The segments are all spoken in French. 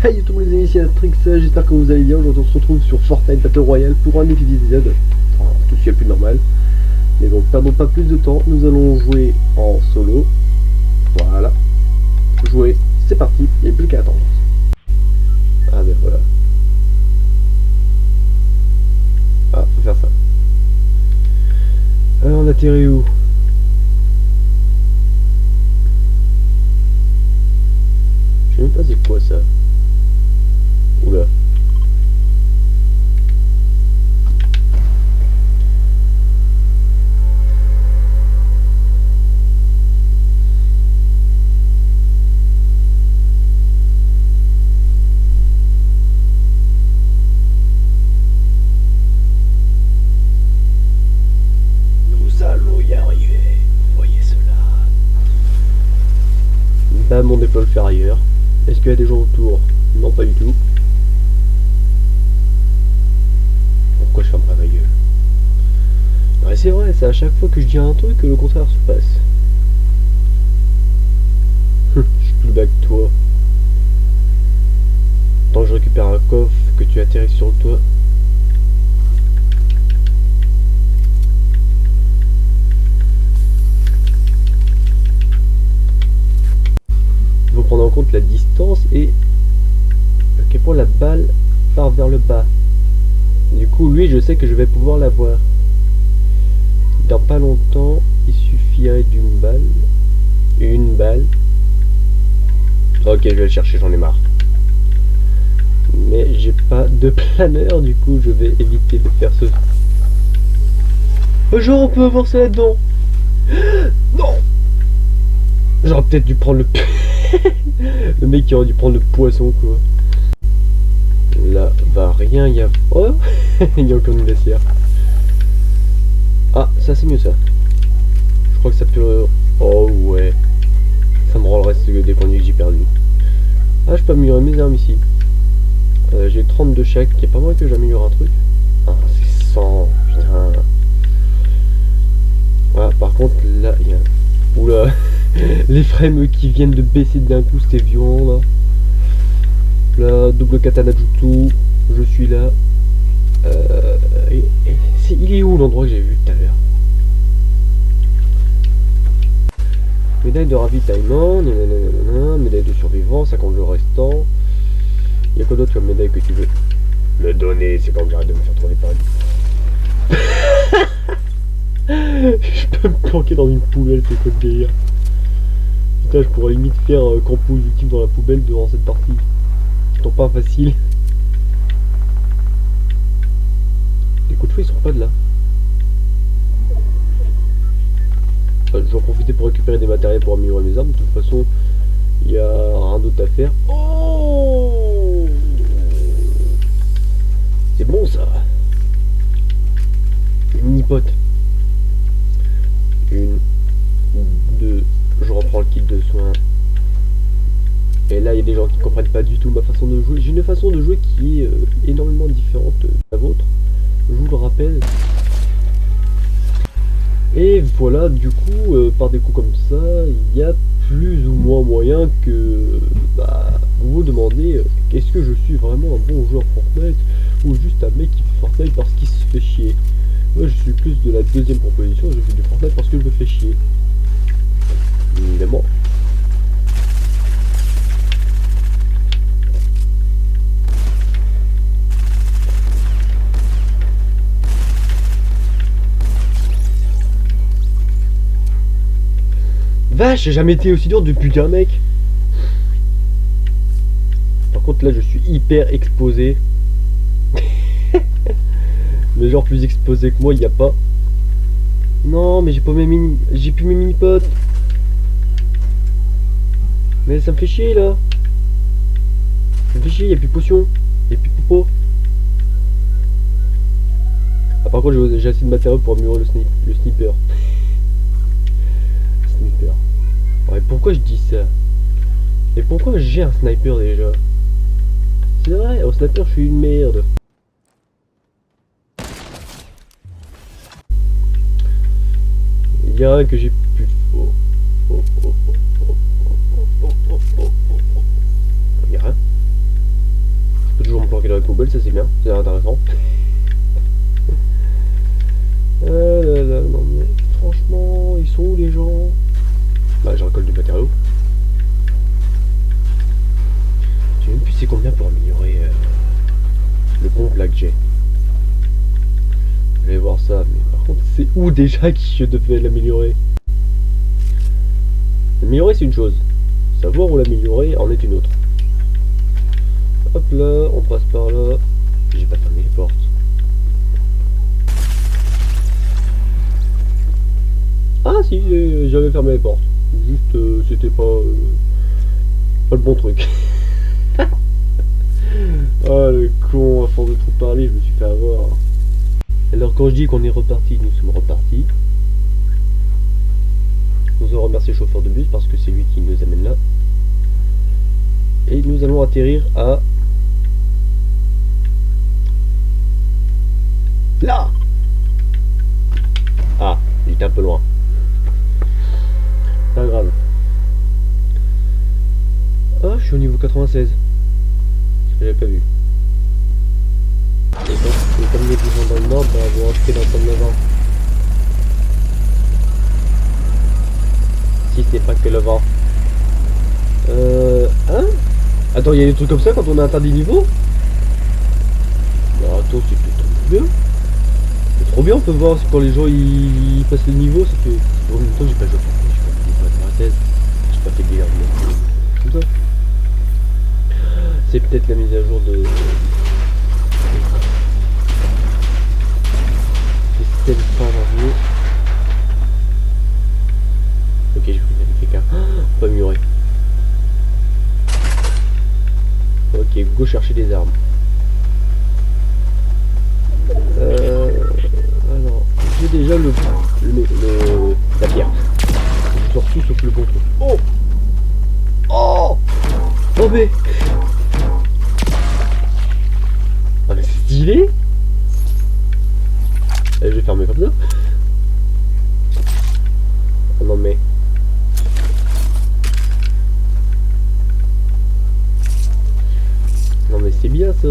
Salut tout le monde les amis, c'est Trix, j'espère que vous allez bien. Aujourd'hui on se retrouve sur Fortnite Battle Royale pour un épisode, enfin tout ce qui est plus normal. Mais donc perdons pas plus de temps, nous allons jouer en solo. Voilà, jouer, c'est parti, il n'y a plus qu'à attendre. Ah ben voilà. Ah, faut faire ça. Alors on atterrit où? Je sais même pas c'est quoi ça. Oula. Nous allons y arriver, voyez cela. Bam, on déploie le ferrailleur. Est-ce qu'il y a des gens autour? Non, pas du tout. Pourquoi je ferme pas ma gueule? Ouais, c'est vrai, c'est à chaque fois que je dis un truc que le contraire se passe. Je suis plus bas que toi. Tant que je récupère un coffre, que tu atterris sur le toit. Il faut prendre en compte la distance et à quel point la balle part vers le bas. Du coup, lui, je sais que je vais pouvoir l'avoir. Dans pas longtemps, il suffirait d'une balle. Une balle. Ok, je vais le chercher, j'en ai marre. Mais j'ai pas de planeur, du coup, je vais éviter de faire ce... Genre, on peut avoir ça là-dedans. Non. J'aurais peut-être dû prendre le... le mec qui aurait dû prendre le poisson, quoi. Là, va rien y avoir... Oh. Il y a encore une glacière. Ah, ça c'est mieux ça. Je crois que ça peut... Oh ouais. Ça me rend le reste des conduits que j'ai perdu. Ah, je peux améliorer mes armes ici. J'ai 30 de chaque. Il n'y a pas moyen que j'améliore un truc. Ah, c'est 100. Putain. Voilà, par contre, là, il y a... Oula. Les frames qui viennent de baisser d'un coup, c'était violent, là. Là, double katana jutsu. Je suis là. Il est où l'endroit que j'ai vu tout à l'heure? Médaille de ravitaillement, médaille de survivance, 50 jours restants. Il y a quoi d'autre comme médaille que tu veux? Le donner, c'est quand j'arrête de me faire trouver par Je peux me planquer dans une poubelle, c'est quoi le délire? Putain, je pourrais limite faire campo ultime dans la poubelle durant cette partie. C'est pas facile. Les coups de feu ils sont pas de là. J'en profitais pour récupérer des matériels pour améliorer mes armes. De toute façon, il y a rien d'autre à faire. Oh, c'est bon ça. Une mini-pote. Une, deux. Je reprends le kit de soins. Et là, il y a des gens qui comprennent pas du tout ma façon de jouer. J'ai une façon de jouer qui est énormément différente de la vôtre. Je vous le rappelle. Et voilà, du coup, par des coups comme ça, il y a plus ou moins moyen que vous vous demandez est-ce que je suis vraiment un bon joueur Fortnite ou juste un mec qui fait Fortnite parce qu'il se fait chier. Moi je suis plus de la deuxième proposition, je fais du Fortnite parce que je me fais chier. Évidemment. Vache, j'ai jamais été aussi dur de buter un mec. Par contre là je suis hyper exposé. Mais genre plus exposé que moi il n'y a pas. Non mais j'ai pas mes mini. J'ai plus mes mini potes. Mais ça me fait chier là. Ça me fait chier, il n'y a plus de potions. Il n'y a plus de popo. Ah par contre j'ai assez de matériaux pour améliorer le sniper. Sniper. Ouais, pourquoi je dis ça? Et pourquoi j'ai un sniper déjà? C'est vrai, au sniper je suis une merde. Il y a rien que j'ai pu... Oh, oh, oh, oh, oh, oh, oh, oh, oh, oh, oh. Il y a rien. poubelle, ça c'est bien, c'est intéressant. Là, là, non mais franchement, ils sont où les gens? Bah je récolte du matériau. Je sais même plus c'est combien pour améliorer le pompe là que j'ai. Je vais voir ça, mais par contre c'est où déjà que je devais l'améliorer? L'améliorer c'est une chose, savoir où l'améliorer en est une autre. Hop là, on passe par là. J'ai pas fermé les portes. Ah si, j'avais fermé les portes. Juste, c'était pas le bon truc. Oh le con, à force de trop parler, je me suis fait avoir. Alors quand je dis qu'on est reparti, nous sommes repartis. Nous allons remercier le chauffeur de bus parce que c'est lui qui nous amène là. Et nous allons atterrir à... Là. Ah, j'étais un peu loin. Pas grave. Ah, je suis au niveau 96. J'avais pas vu. Et comme les gens dans le nord, bah, vous rentrez dans le temps de l'avant. Si c'est pas que le vent. Hein? Attends, il y a des trucs comme ça quand on a atteint des niveaux? Bah attends, c'est trop bien. C'est trop bien, on peut voir quand les gens ils passent le niveau, ça fait... En même temps, j'ai pas joué à Fortnite, j'ai pas fait des 96. J'ai pas fait des comme ça. C'est peut-être la mise à jour de... C'est peut-être pas janvier. Ok, je vais vérifier quelqu'un. On peut améliorer. Ok, go chercher des armes. Alors, j'ai déjà la pierre. Je sors tout sauf le bon truc. Oh! Oh! Oh mais! Ah mais c'est stylé! Je vais fermer comme ça. Oh non mais... Non mais c'est bien ça.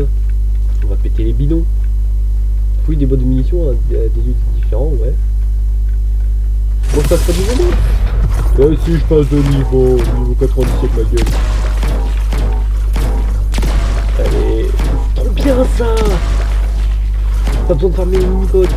On va péter les bidons. Fouille des boîtes de munitions à des lieux différents, ouais. Bon, je passe pas du niveau. Ouais, si je passe de niveau 97 ma gueule. Allez, c'est trop bien ça. Pas besoin de farmer les mini-potes.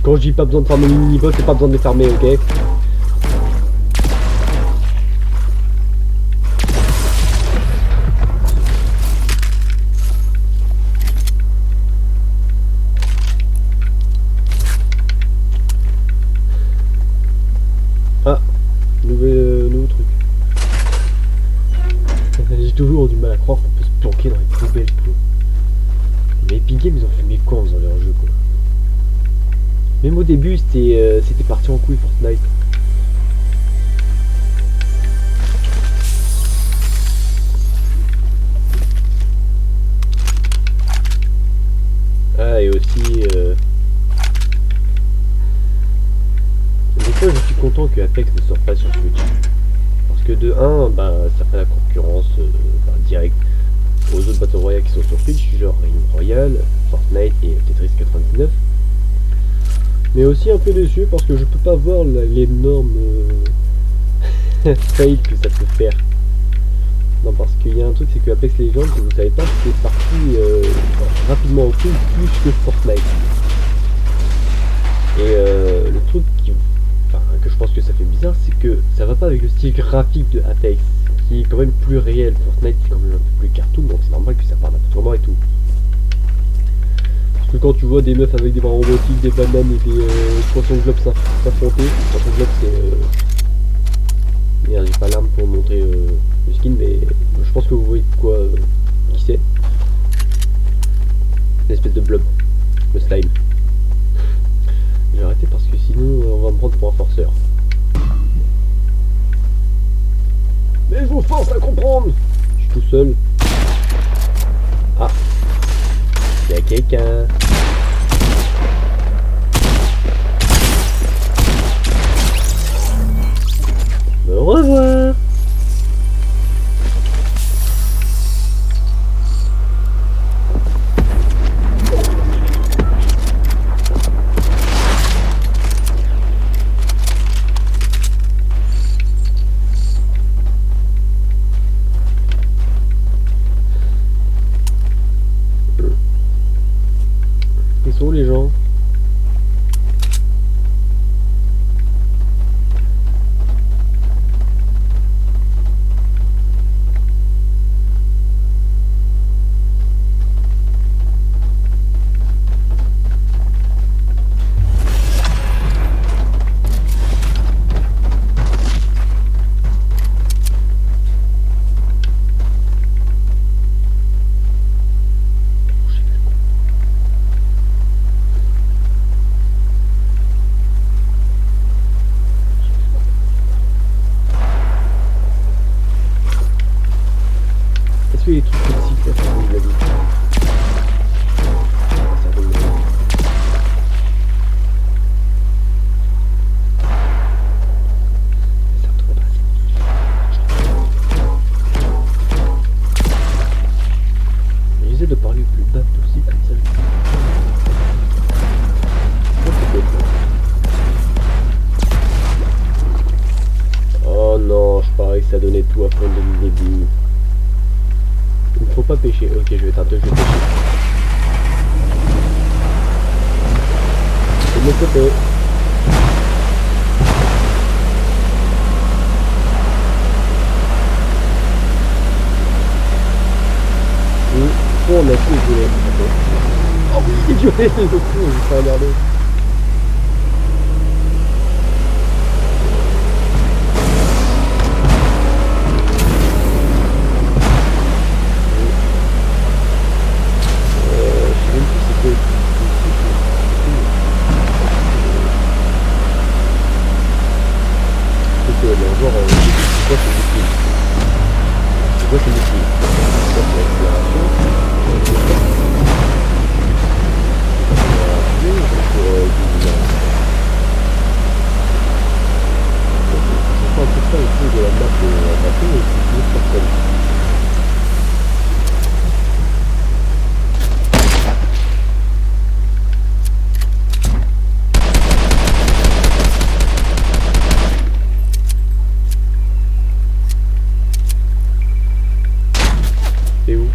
Quand je dis pas besoin de farmer les mini-boss, c'est pas besoin de les farmer, ok? Ah, nouveau truc. J'ai toujours du mal à croire qu'on peut se planquer dans les poubelles, quoi. Mais Epic Games, ils ont fait mes cons dans leur jeu, quoi. Même au début, c'était parti en couille Fortnite. Ah, et aussi... Des fois, je suis content que Apex ne sorte pas sur Switch. Parce que de 1, bah, ça fait la concurrence directe aux autres Battle Royale qui sont sur Switch, genre Ring Royale, Fortnite et Tetris 99. Mais aussi un peu déçu parce que je peux pas voir l'énorme fail que ça peut faire. Non, parce qu'il y a un truc, c'est que Apex Legends, si vous savez pas, c'est parti rapidement au couille plus que Fortnite. Et le truc que je pense que ça fait bizarre, c'est que ça va pas avec le style graphique de Apex, qui est quand même plus réel. Fortnite, c'est quand même un peu plus cartoon, donc c'est normal que ça parle n'importe comment et tout. Parce que quand tu vois des meufs avec des bras robotiques, des bananes et des poissons globes s'affronter, poissons globes c'est... Merde, j'ai pas l'arme pour montrer le skin, mais je pense que vous voyez quoi, qui c'est. Une espèce de blob, le slime. J'ai arrêté parce que sinon on va me prendre pour un forceur. pense à comprendre. Je suis tout seul. Ah. Il y a quelqu'un. Au revoir. Ils sont où les gens? Est-ce qu'il y a des trucs toxiques là sur la vie? Ça roule. Ça retourne pas assez. Mais j'essaie de parler le plus bas possible comme ça. Oh non, je parie que ça donnait tout à fond dès le début. Il ne faut pas pêcher. Ok, je vais tenter, je vais pêcher. C'est de mon côté. Oh, on a tout violet. Oh oui, il est violet, le coup, j'ai pas regardé. C'est où?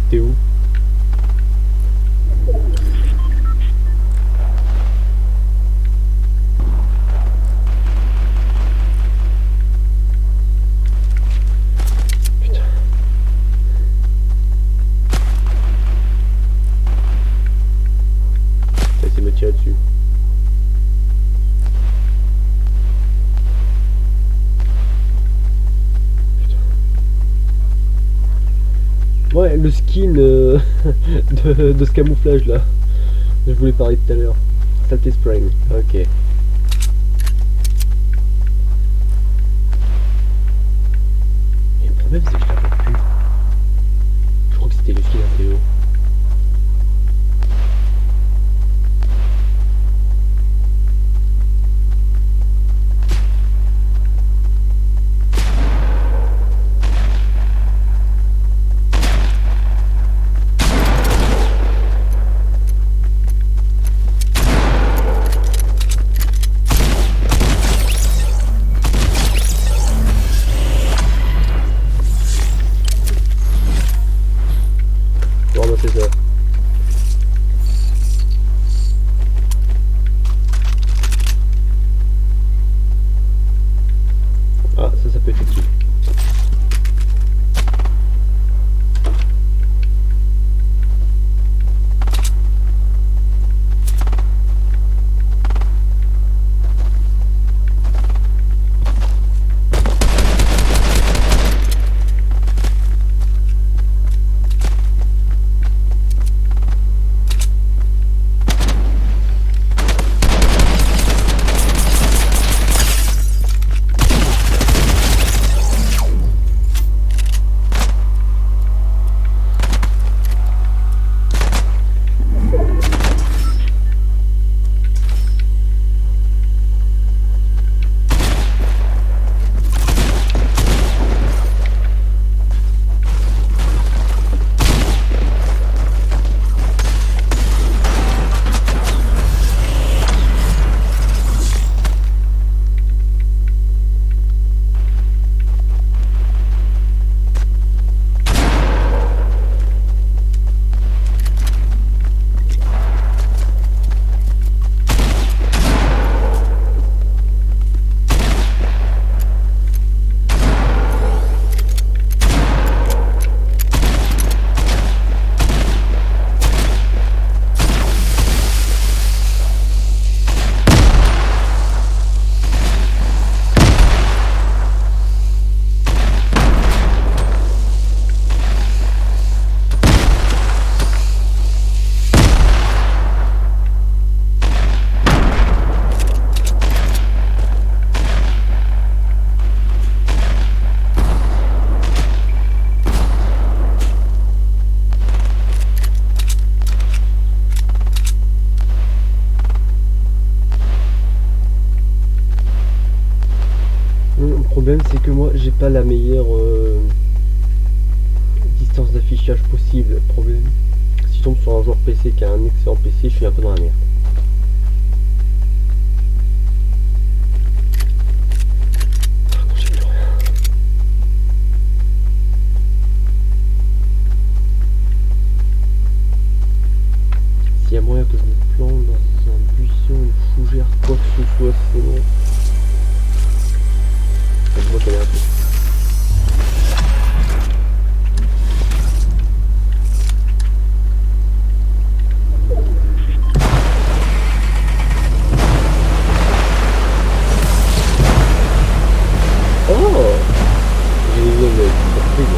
T'es où? Putain. Ça essaie de me tirer dessus. Ouais, le skin de ce camouflage là. Je voulais parler tout à l'heure. Salty Spring, ok. Mais le problème c'est que je la vois plus. Je crois que c'était le skin à Théo. problème c'est que moi j'ai pas la meilleure distance d'affichage possible. Problème, si je tombe sur un joueur PC qui a un excellent PC, je suis un peu dans la merde. S'il y a moyen que je me plante dans un buisson, une fougère, quoi que ce soit, c'est bon. Je vois qu'elle est un peu. Oh, j'ai eu une surprise.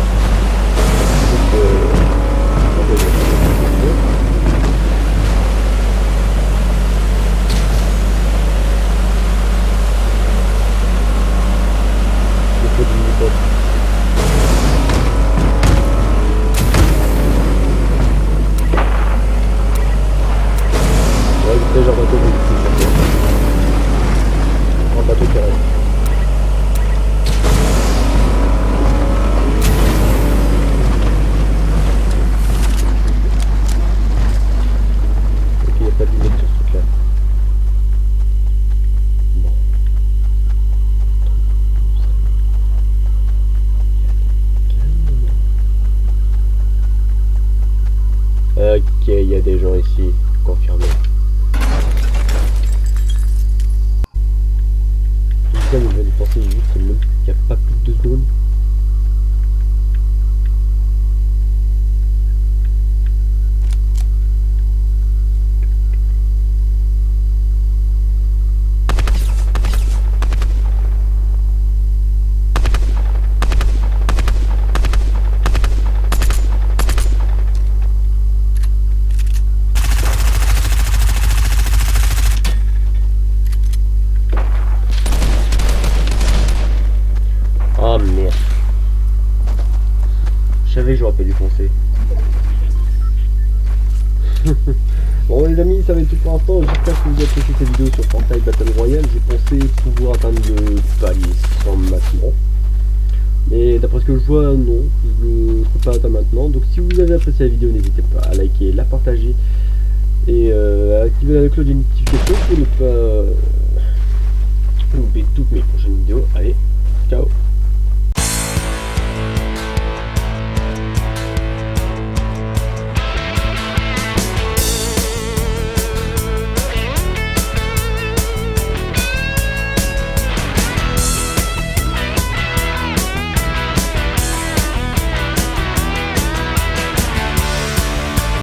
Déjà un bateau un bateau qui reste. Ok, il n'y a pas de limite sur ce truc là. Bon. Ok, il y a des gens ici, confirmé. Ça, mais je viens d'y penser juste même qu'il n'y a pas plus de 2 secondes. Ah merde. Je savais que j'aurais pas dû foncer. Bon les amis, ça va être tout pour l'instant. J'espère que vous avez apprécié cette vidéo sur Fortnite Battle Royale. Je pensais pouvoir atteindre le palier 100 maintenant. Mais d'après ce que je vois, non, je ne peux pas atteindre maintenant. Donc si vous avez apprécié la vidéo, n'hésitez pas à liker, la partager et à activer la cloche de notification pour ne pas louper toutes mes prochaines vidéos. Allez, ciao.